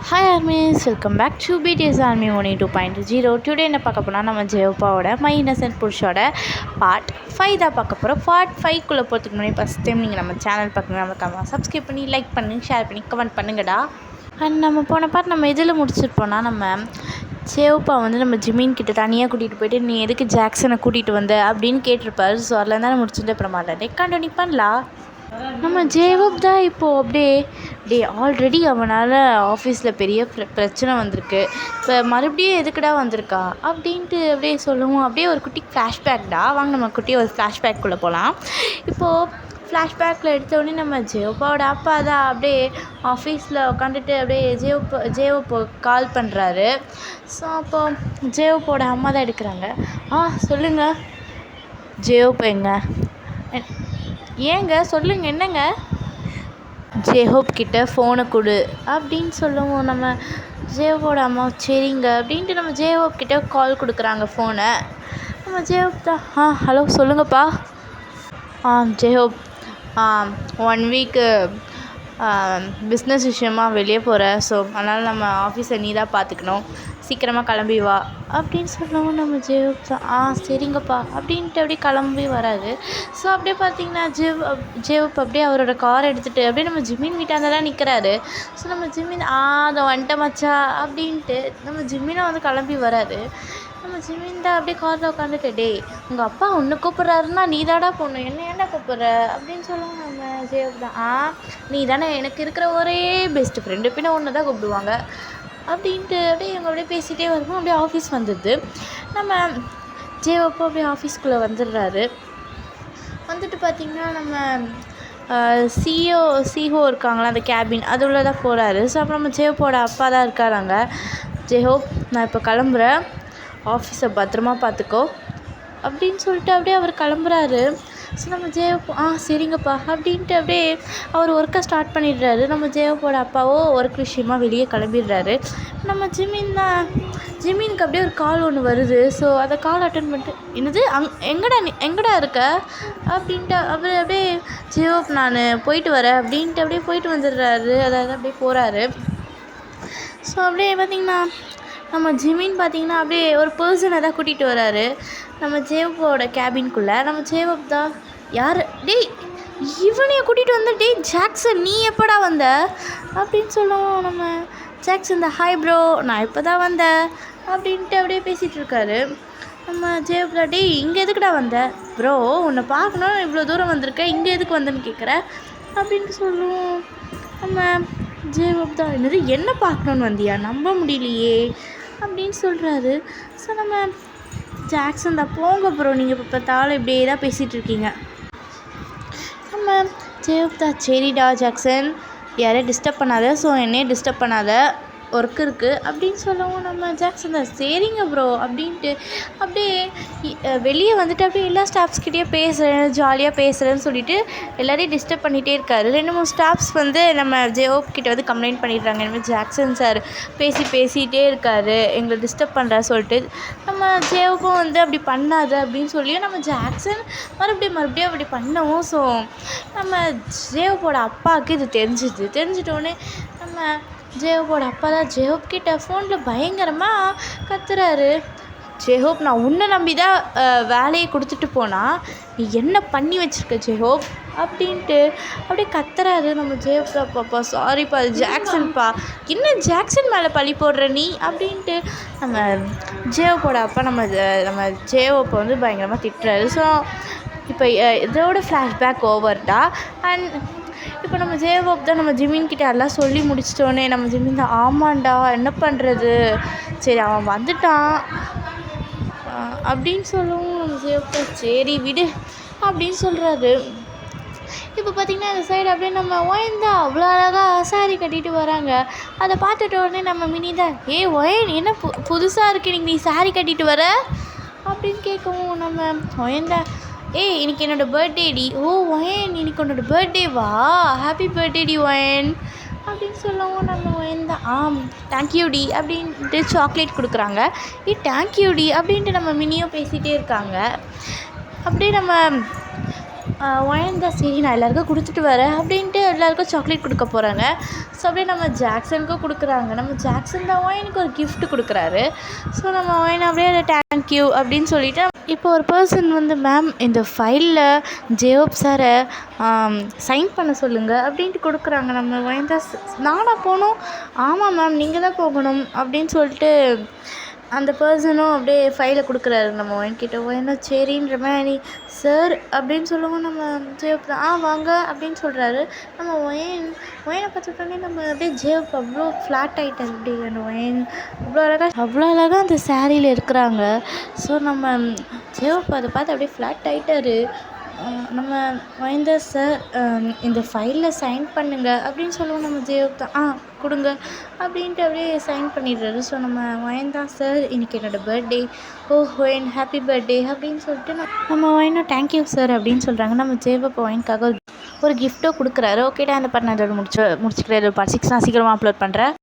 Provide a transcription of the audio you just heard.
Hi armies, welcome back to BTS army 1.2.0. Today என்ன பார்க்க போனால் நம்ம ஜெயோப்பாவோட மை இன்னசென்ட் புருஷோட பார்ட் 5 தான் பார்க்க போகிறோம். பார்ட் 5க்குள்ளே போகிறதுக்கு முன்னாடி ஃபஸ்ட் டைம் நீங்கள் நம்ம சேனல் பார்க்கணும், நம்ம சப்ஸ்கிரைப் பண்ணி லைக் பண்ணுங்கள், ஷேர் பண்ணி கமெண்ட் பண்ணுங்கடா. அண்ட் நம்ம போன பார்ட் நம்ம இதில் முடிச்சிருப்போம்னா நம்ம ஜெயோப்பா வந்து நம்ம ஜிமின் கிட்ட தனியாக கூட்டிகிட்டு போயிட்டு நீ எதுக்கு ஜாக்சனை கூட்டிகிட்டு வந்த அப்படின்னு கேட்டிருப்பாரு. ஸோ அதில் இருந்தாலும் முடிச்சுட்டு அப்புறமா கண்டினியூ பண்ணலாம். நம்ம ஜேவப் தான் இப்போது அப்படியே ஆல்ரெடி அவனால் ஆஃபீஸில் பெரிய பிரச்சனை வந்திருக்கு. இப்போ மறுபடியும் எதுக்குடா வந்திருக்கா அப்படின்ட்டு அப்படியே சொல்லுவோம். அப்படியே ஒரு குட்டி ஃப்ளாஷ்பேக்டா. வாங்க நம்ம குட்டி ஒரு ஃப்ளாஷ்பேக்குள்ளே போகலாம். இப்போது ஃப்ளாஷ்பேக்கில் எடுத்தோடனே நம்ம ஜெயோப்பாவோட அப்பா தான் அப்படியே ஆஃபீஸில் உட்காந்துட்டு அப்படியே ஜேவப்போ கால் பண்ணுறாரு. ஸோ அப்போது ஜேவப்போட அம்மா தான் எடுக்கிறாங்க. சொல்லுங்கள் ஜேவப் எங்க, ஏங்க சொல்லுங்கள், என்னங்க? ஜேஹோப் கிட்ட ஃபோனை கொடு அப்படின்னு சொல்லுவோம். நம்ம ஜேஹோப்போட அம்மா சரிங்க அப்படின்ட்டு நம்ம ஜேஹோப் கிட்ட கால் கொடுக்குறாங்க ஃபோனை. நம்ம ஜேஹோப் தான் ஹலோ சொல்லுங்கப்பா. ஜேஹோப் 1 வீக்கு பிஸ்னஸ் விஷயமா வெளியே போகிறேன். ஸோ அதனால் நம்ம ஆஃபீஸை நீ தான் பார்த்துக்கணும், சீக்கிரமாக கிளம்பி வா அப்படின்னு சொல்லுவோம். நம்ம ஜேவப் தான் சரிங்கப்பா அப்படின்ட்டு அப்படியே கிளம்பி வராது. ஸோ அப்படியே பார்த்தீங்கன்னா ஜேவப் அப்படியே அவரோட காரை எடுத்துகிட்டு அப்படியே நம்ம ஜிமின் வீட்டாண்ட தான் நிற்கிறாரு. ஸோ நம்ம ஜிமின் அதை வந்துட்ட மச்சா அப்படின்ட்டு நம்ம ஜிமினை வந்து கிளம்பி வராது. நம்ம ஜிமின் தான் அப்படியே காரில் உட்காந்துட்டு டே உங்கள் அப்பா ஒன்று கூப்பிட்றாருன்னா நீ தாடா போகணும், என்ன ஏன்டா கூப்பிட்ற அப்படின்னு சொல்லுவோம். நம்ம ஜேவப் தான் நீ தானே எனக்கு இருக்கிற ஒரே பெஸ்ட்டு ஃப்ரெண்டு, பின்ன ஒன்று தான் கூப்பிடுவாங்க அப்படின்ட்டு அப்படியே இவங்க அப்படியே பேசிகிட்டே வருவோம். அப்படியே ஆஃபீஸ் வந்துடுது. நம்ம ஜேவப்போ அப்படியே ஆஃபீஸ்க்குள்ளே வந்துடுறாரு. வந்துட்டு பார்த்திங்கன்னா நம்ம சிஓ இருக்காங்களா அந்த கேபின் அது உள்ளே தான் போகிறாரு. ஸோ அப்புறம் நம்ம ஜேவப்போட அப்பா தான் இருக்காராங்க. ஜேஹோப் நான் இப்போ கிளம்புறேன், ஆஃபீஸை பத்திரமா பார்த்துக்கோ அப்படின்னு சொல்லிட்டு அப்படியே அவர் கிளம்புறாரு. ஸோ நம்ம ஜேவப் சரிங்கப்பா அப்படின்ட்டு அப்படியே அவர் ஒர்க்கை ஸ்டார்ட் பண்ணிடுறாரு. நம்ம ஜேவப்போட அப்பாவோ ஒர்க் விஷயமா வெளியே கிளம்பிடுறாரு. நம்ம ஜிமினுக்கு அப்படியே ஒரு கால் ஒன்று வருது. ஸோ அதை கால் அட்டன் பண்ணிட்டு என்னது எங்கடா இருக்க அப்படின்ட்டு அவர் அப்படியே ஜேவப் நான் போயிட்டு வரேன் அப்படின்ட்டு அப்படியே போயிட்டு வந்துடுறாரு. அதாவது அப்படியே போகிறாரு. ஸோ அப்படியே பார்த்திங்கன்னா நம்ம ஜிமின் பார்த்திங்கன்னா அப்படியே ஒரு பர்சனை தான் கூட்டிகிட்டு வராரு நம்ம ஜேவப்போட கேபின்குள்ளே. நம்ம ஜேவப் தான் யார் டேய் இவனையை கூட்டிகிட்டு வந்து டேய் ஜாக்சன் நீ எப்படா வந்த அப்படின்னு சொல்லுவோம். நம்ம ஜாக்சன் தான் ஹாய் ப்ரோ நான் இப்போ தான் வந்தேன் அப்படின்ட்டு அப்படியே பேசிகிட்டு இருக்காரு. நம்ம ஜேவப் தான் டேய் இங்கே எதுக்குடா வந்த ப்ரோ, உன்னை பார்க்கணும் இவ்வளோ தூரம் வந்திருக்கேன், இங்கே எதுக்கு வந்தேன்னு கேட்குற அப்படின்ட்டு சொல்லுவோம். நம்ம ஜேவப் தான் என்னது என்ன பார்க்கணுன்னு வந்தியா, நம்ப முடியலையே அப்படின்னு சொல்கிறாரு. ஸோ நம்ம ஜாக்சன் தான் போங்க ப்ரோ நீங்கள் இப்போ பார்த்தாலும் இப்படியே தான் பேசிகிட்டு இருக்கீங்க. நம்ம ஜேவப் தான் சரிடா ஜாக்சன் யாரையும் டிஸ்டர்ப் பண்ணாத, ஸோ என்னையே டிஸ்டர்ப் பண்ணாத, ஒர்க் இருக்குது அப்படின்னு சொல்லவும். நம்ம ஜாக்சன் தான் சரிங்க ப்ரோ அப்படின்ட்டு அப்படியே வெளியே வந்துட்டு அப்படியே எல்லா ஸ்டாஃப்ஸ்கிட்டேயே பேசுகிறேன் ஜாலியாக பேசுகிறேன்னு சொல்லிட்டு எல்லாரையும் டிஸ்டர்ப் பண்ணிகிட்டே இருக்காரு. 2-3 ஸ்டாஃப்ஸ் வந்து நம்ம ஜேவப் கிட்ட வந்து கம்ப்ளைண்ட் பண்ணிடுறாங்க, இனிமேல் ஜாக்சன் சார் பேசிகிட்டே இருக்காரு எங்களை டிஸ்டர்ப் பண்ணுறா சொல்லிட்டு. நம்ம ஜேவப்பும் வந்து அப்படி பண்ணாத அப்படின்னு சொல்லியும் நம்ம ஜாக்சன் மறுபடியும் அப்படி பண்ணவும். ஸோ நம்ம ஜேவப்போட அப்பாவுக்கு இது தெரிஞ்சிட்டோன்னே நம்ம ஜேஹோப்போட அப்பா தான் ஜேஹோப் கிட்ட ஃபோனில் பயங்கரமாக கத்துறாரு. ஜேஹோப் நான் உன்னை நம்பி தான் வேலையை கொடுத்துட்டு போனால் நீ என்ன பண்ணி வச்சுருக்க ஜேஹோப் அப்படின்ட்டு அப்படியே கத்துறாரு. நம்ம ஜேஹோப் தான் பாப்பா சாரிப்பா ஜாக்சன்ப்பா, என்ன ஜாக்சன் மேலே பழி போடுற நீ அப்படின்ட்டு நம்ம ஜேஹோப்போட அப்பா நம்ம ஜேஹோப்பை வந்து பயங்கரமாக திட்டுறாரு. ஸோ இப்போ இதோட ஃப்ளாஷ்பேக் ஓவர்டா. அண்ட் இப்போ நம்ம ஜேவப் தான் நம்ம ஜிமின் கிட்ட எல்லாம் சொல்லி முடிச்சிட்டோன்னே நம்ம ஜிமின் தான் ஆமாண்டா என்ன பண்ணுறது, சரி அவன் வந்துட்டான் அப்படின்னு சொல்லவும். நம்ம ஜேவப் தான் சரி விடு அப்படின்னு சொல்கிறாரு. இப்போ பார்த்திங்கன்னா இந்த சைடு அப்படியே நம்ம ஒயன்தா அவ்வளோ அழகாக சாரி கட்டிட்டு வராங்க. அதை பார்த்துட்ட உடனே நம்ம மினி தான் ஒயன் என்ன புதுசாக இருக்கு நீ சாரி கட்டிட்டு வர அப்படின்னு கேட்கவும். நம்ம ஒயன்தா இன்னைக்கு என்னோடய பர்த்டேடி, ஒயன் இன்னைக்கு உன்னோட பர்த்டேவா, ஹாப்பி பர்த்டேடி ஒயன் அப்படின்னு சொல்லவும். நம்ம ஒயன் தான் தேங்க்யூடி அப்படின்ட்டு சாக்லேட் கொடுக்குறாங்க. தேங்க்யூடி அப்படின்ட்டு நம்ம மினியும் பேசிகிட்டே இருக்காங்க. அப்படியே நம்ம ஒயன் தான் சரி நான் எல்லாேருக்கும் கொடுத்துட்டு வரேன் அப்படின்ட்டு எல்லாேருக்கும் சாக்லேட் கொடுக்க போகிறாங்க. ஸோ அப்படியே நம்ம ஜாக்சனுக்கும் கொடுக்குறாங்க. நம்ம ஜாக்சன் தான் ஒயனுக்கு ஒரு கிஃப்ட் கொடுக்குறாரு. ஸோ நம்ம ஒயன் அப்படியே தேங்க்யூ அப்படின்னு சொல்லிவிட்டு இப்போ ஒரு பர்சன் வந்து மேம் இந்த ஃபைலில் ஜேயோப் சாரை சைன் பண்ண சொல்லுங்கள் அப்படின்ட்டு கொடுக்குறாங்க. நம்ம ஒயன் தான் நானாக போகணும்? ஆமாம் மேம் நீங்கள் தான் போகணும் அப்படின்னு சொல்லிட்டு அந்த பர்சனும் அப்படியே ஃபைலை கொடுக்குறாரு நம்ம ஒயன்கிட்ட. ஒயனா சரின்ற மாதிரி சார் அப்படின்னு சொல்லுவோம். நம்ம ஜேயோப் வாங்க அப்படின்னு சொல்கிறாரு. நம்ம ஒயனை பார்த்துட்டோன்னே நம்ம அப்படியே ஜேயோப் அவ்வளோ ஃப்ளாட் ஆகிட்டார். அப்படி அந்த ஒயன் அவ்வளோ அழகாக அந்த சாரியில் இருக்கிறாங்க. ஸோ நம்ம ஜேயோப் அதை பார்த்து அப்படியே ஃப்ளாட் ஆகிட்டாரு. நம்ம மஹிந்தா சார் இந்த ஃபைலில் சைன் பண்ணுங்க அப்படின்னு சொல்லுவோம். நம்ம ஜேயோப் தான் கொடுங்க அப்படின்ட்டு அப்படியே சைன் பண்ணிடுறாரு. ஸோ நம்ம மஹிந்தா சார் இன்றைக்கி என்னோடய பர்த்டே, ஒயன் ஹாப்பி பர்த்டே அப்படின்னு சொல்லிட்டு நம்ம ஒயனும் தேங்க்யூ சார் அப்படின்னு சொல்கிறாங்க. நம்ம ஜேயோப் ஒயனுக்காக ஒரு கிஃப்ட்டோ கொடுக்குறாரு. ஓகேடா, அந்த பண்ண முடிச்சுக்கிறேன். பார்ட் 6 நான் சீக்கிரமாக அப்லோட் பண்ணுறேன்.